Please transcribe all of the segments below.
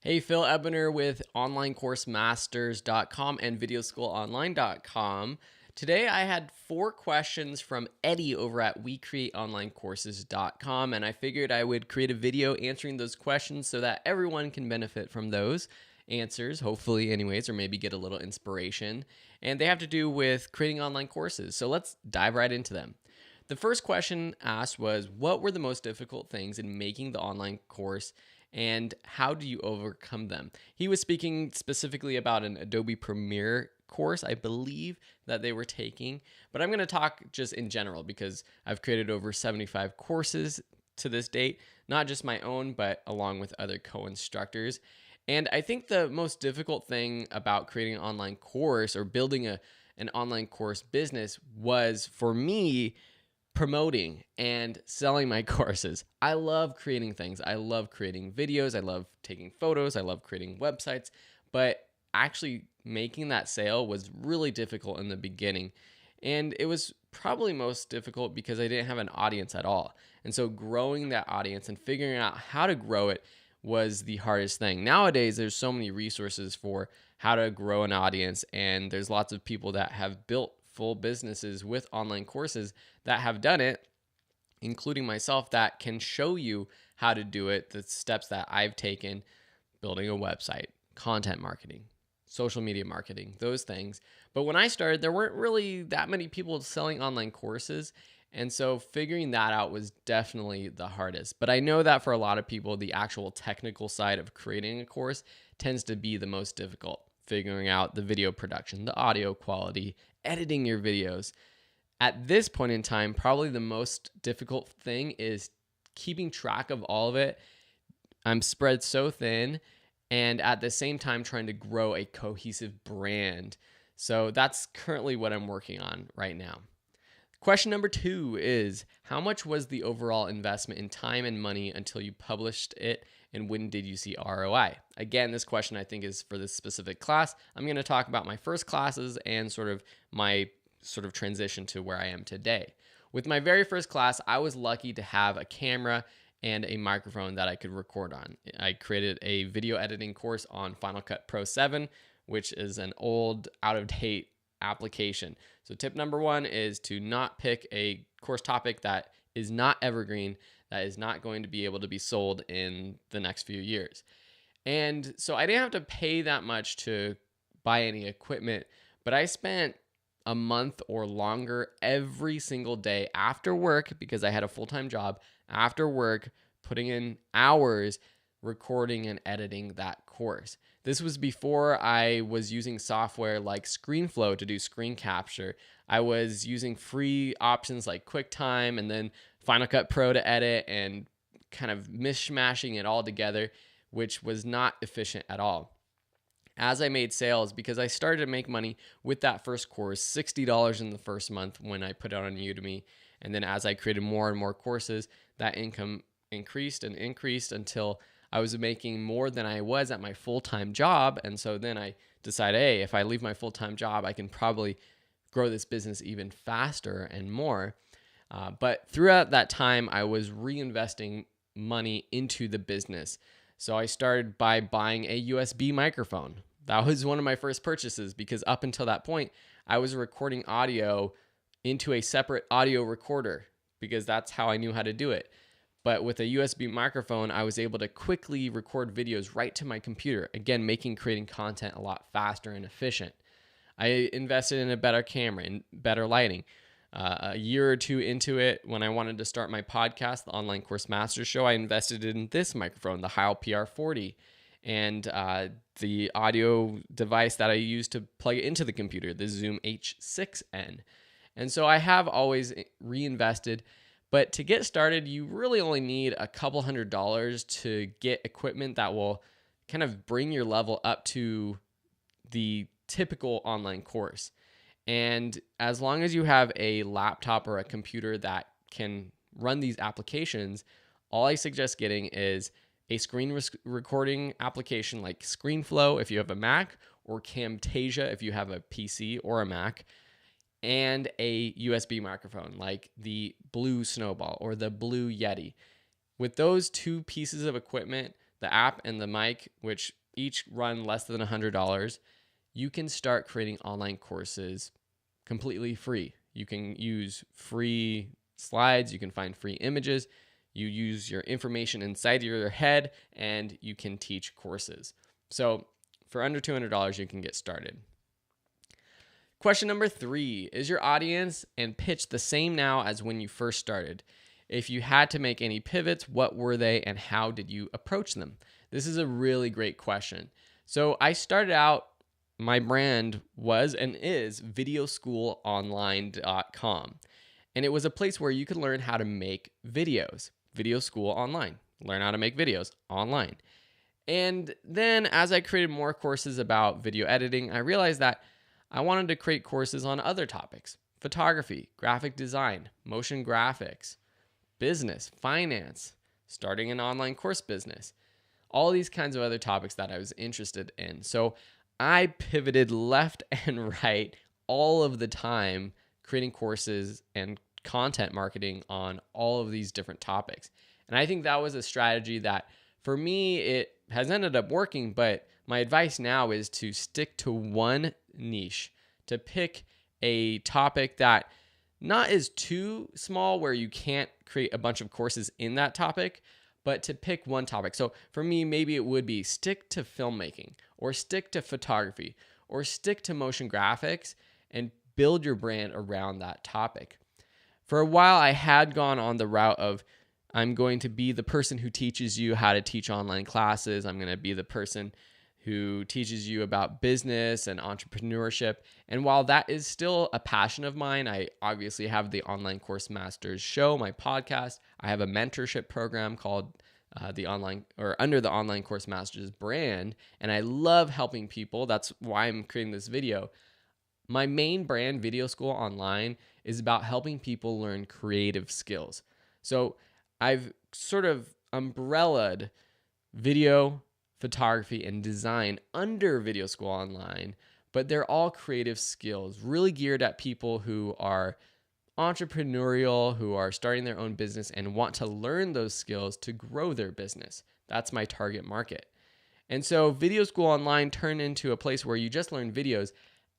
Hey, Phil Ebiner with onlinecoursemasters.com and videoschoolonline.com. Today I had 4 questions from Eddie over at wecreateonlinecourses.com, and I figured I would create a video answering those questions so that everyone can benefit from those answers, hopefully anyways, or maybe get a little inspiration. And they have to do with creating online courses. So let's dive right into them. The first question asked was, what were the most difficult things in making the online course and how do you overcome them? He was speaking specifically about an Adobe Premiere course, I believe, that they were taking, but I'm going to talk just in general because I've created over 75 courses to this date, not just my own, but along with other co-instructors. And I think the most difficult thing about creating an online course or building an online course business was, for me, promoting and selling my courses. I love creating things. I love creating videos. I love taking photos. I love creating websites. But actually making that sale was really difficult in the beginning. And it was probably most difficult because I didn't have an audience at all. And so growing that audience and figuring out how to grow it was the hardest thing. Nowadays, there's so many resources for how to grow an audience, and there's lots of people that have built full businesses with online courses that have done it, including myself, that can show you how to do it, the steps that I've taken, building a website, content marketing, social media marketing, those things. But when I started, there weren't really that many people selling online courses. And so figuring that out was definitely the hardest. But I know that for a lot of people, the actual technical side of creating a course tends to be the most difficult. Figuring out the video production, the audio quality, editing your videos. At this point in time, probably the most difficult thing is keeping track of all of it. I'm spread so thin, and at the same time trying to grow a cohesive brand. So that's currently what I'm working on right now. Question number 2 is, how much was the overall investment in time and money until you published it, and when did you see ROI? Again, this question I think is for this specific class. I'm going to talk about my first classes and my transition to where I am today. With my very first class, I was lucky to have a camera and a microphone that I could record on. I created a video editing course on Final Cut Pro 7, which is an old, out-of-date application. So tip number 1 is to not pick a course topic that is not evergreen, that is not going to be able to be sold in the next few years. And so I didn't have to pay that much to buy any equipment, but I spent a month or longer every single day after work, because I had a full-time job, after work, putting in hours recording and editing that course. This was before I was using software like ScreenFlow to do screen capture. I was using free options like QuickTime and then Final Cut Pro to edit, and kind of mishmashing it all together, which was not efficient at all. As I made sales, because I started to make money with that first course, $60 in the first month when I put it on Udemy. And then as I created more and more courses, that income increased and increased until I was making more than I was at my full-time job. And so then I decided, hey, if I leave my full-time job, I can probably grow this business even faster and more. But throughout that time, I was reinvesting money into the business. So I started by buying a USB microphone. That was one of my first purchases, because up until that point, I was recording audio into a separate audio recorder because that's how I knew how to do it. But with a USB microphone, I was able to quickly record videos right to my computer, again, making creating content a lot faster and efficient. I invested in a better camera and better lighting. A year or 2 into it, when I wanted to start my podcast, the Online Course Masters Show, I invested in this microphone, the Heil PR40, and the audio device that I use to plug it into the computer, the Zoom H6N. And so I have always reinvested. But to get started, you really only need a couple $100s to get equipment that will kind of bring your level up to the typical online course. And as long as you have a laptop or a computer that can run these applications, all I suggest getting is a screen recording application like ScreenFlow if you have a Mac, or Camtasia if you have a PC or a Mac, and a USB microphone like the Blue Snowball or the Blue Yeti. With those 2 pieces of equipment, the app and the mic, which each run less than $100, you can start creating online courses completely free. You can use free slides, you can find free images, you use your information inside your head, and you can teach courses. So for under $200, you can get started. Question number 3, is your audience and pitch the same now as when you first started? If you had to make any pivots, what were they and how did you approach them? This is a really great question. So I started out, my brand was and is videoschoolonline.com. And it was a place where you could learn how to make videos. Video School Online. Learn how to make videos online. And then as I created more courses about video editing, I realized that I wanted to create courses on other topics: photography, graphic design, motion graphics, business, finance, starting an online course business, all these kinds of other topics that I was interested in. So I pivoted left and right all of the time, creating courses and content marketing on all of these different topics. And I think that was a strategy that for me, it has ended up working, but my advice now is to stick to one niche, to pick a topic that not is too small where you can't create a bunch of courses in that topic, but to pick one topic. So for me, maybe it would be stick to filmmaking, or stick to photography, or stick to motion graphics, and build your brand around that topic. For a while, I had gone on the route of I'm going to be the person who teaches you how to teach online classes. I'm going to be the person who teaches you about business and entrepreneurship. And while that is still a passion of mine, I obviously have the Online Course Masters show, my podcast. I have a mentorship program called under the Online Course Masters brand, and I love helping people. That's why I'm creating this video. My main brand, Video School Online, is about helping people learn creative skills. So I've sort of umbrellaed video, photography, and design under Video School Online, but they're all creative skills, really geared at people who are entrepreneurial, who are starting their own business and want to learn those skills to grow their business. That's my target market. And so Video School Online turned into a place where you just learn videos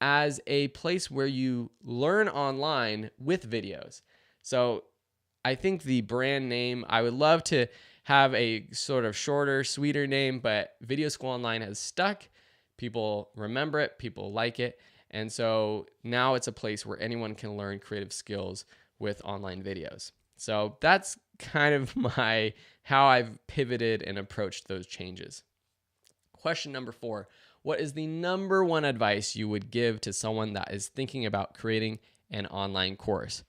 as a place where you learn online with videos. So I think the brand name, I would love to have a sort of shorter, sweeter name, but Video School Online has stuck. People remember it, people like it. And so now it's a place where anyone can learn creative skills with online videos. So that's kind of how I've pivoted and approached those changes. Question number 4, what is the number one advice you would give to someone that is thinking about creating an online course?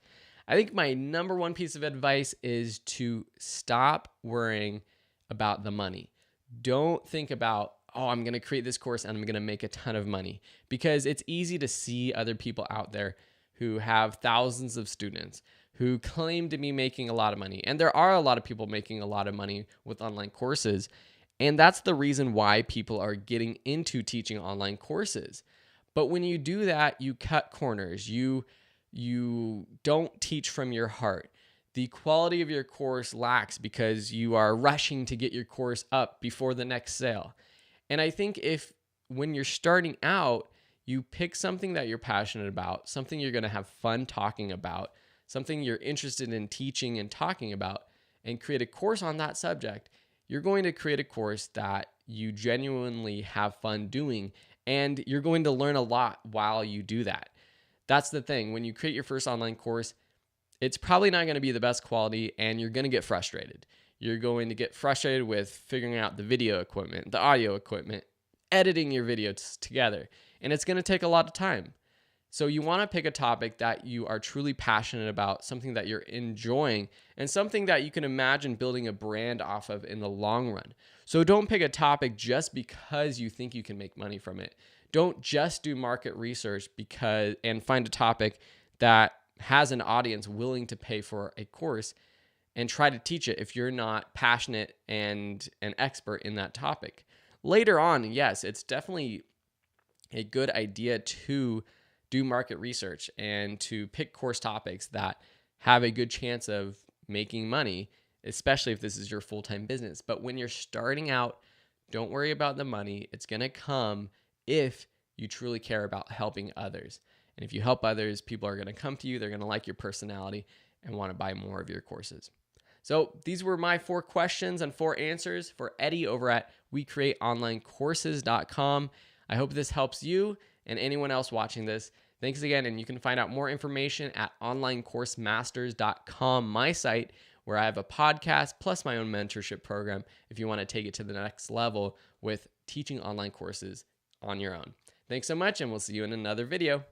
I think my number one piece of advice is to stop worrying about the money. Don't think about, I'm going to create this course and I'm going to make a ton of money, because it's easy to see other people out there who have thousands of students who claim to be making a lot of money. And there are a lot of people making a lot of money with online courses. And that's the reason why people are getting into teaching online courses. But when you do that, you cut corners. You don't teach from your heart. The quality of your course lacks because you are rushing to get your course up before the next sale. And I think when you're starting out, you pick something that you're passionate about, something you're going to have fun talking about, something you're interested in teaching and talking about, and create a course on that subject, you're going to create a course that you genuinely have fun doing, and you're going to learn a lot while you do that. That's the thing. When you create your first online course, it's probably not going to be the best quality, and you're going to get frustrated. You're going to get frustrated with figuring out the video equipment, the audio equipment, editing your videos together, and it's going to take a lot of time. So you want to pick a topic that you are truly passionate about, something that you're enjoying, and something that you can imagine building a brand off of in the long run. So don't pick a topic just because you think you can make money from it. Don't just do market research and find a topic that has an audience willing to pay for a course and try to teach it if you're not passionate and an expert in that topic. Later on, yes, it's definitely a good idea to do market research and to pick course topics that have a good chance of making money, especially if this is your full-time business. But when you're starting out, don't worry about the money. It's going to come if you truly care about helping others. And if you help others, people are going to come to you. They're going to like your personality and want to buy more of your courses. So these were my 4 questions and 4 answers for Eddie over at WeCreateOnlineCourses.com. I hope this helps you and anyone else watching this. Thanks again, and you can find out more information at OnlineCourseMasters.com, my site, where I have a podcast plus my own mentorship program if you want to take it to the next level with teaching online courses on your own. Thanks so much, and we'll see you in another video.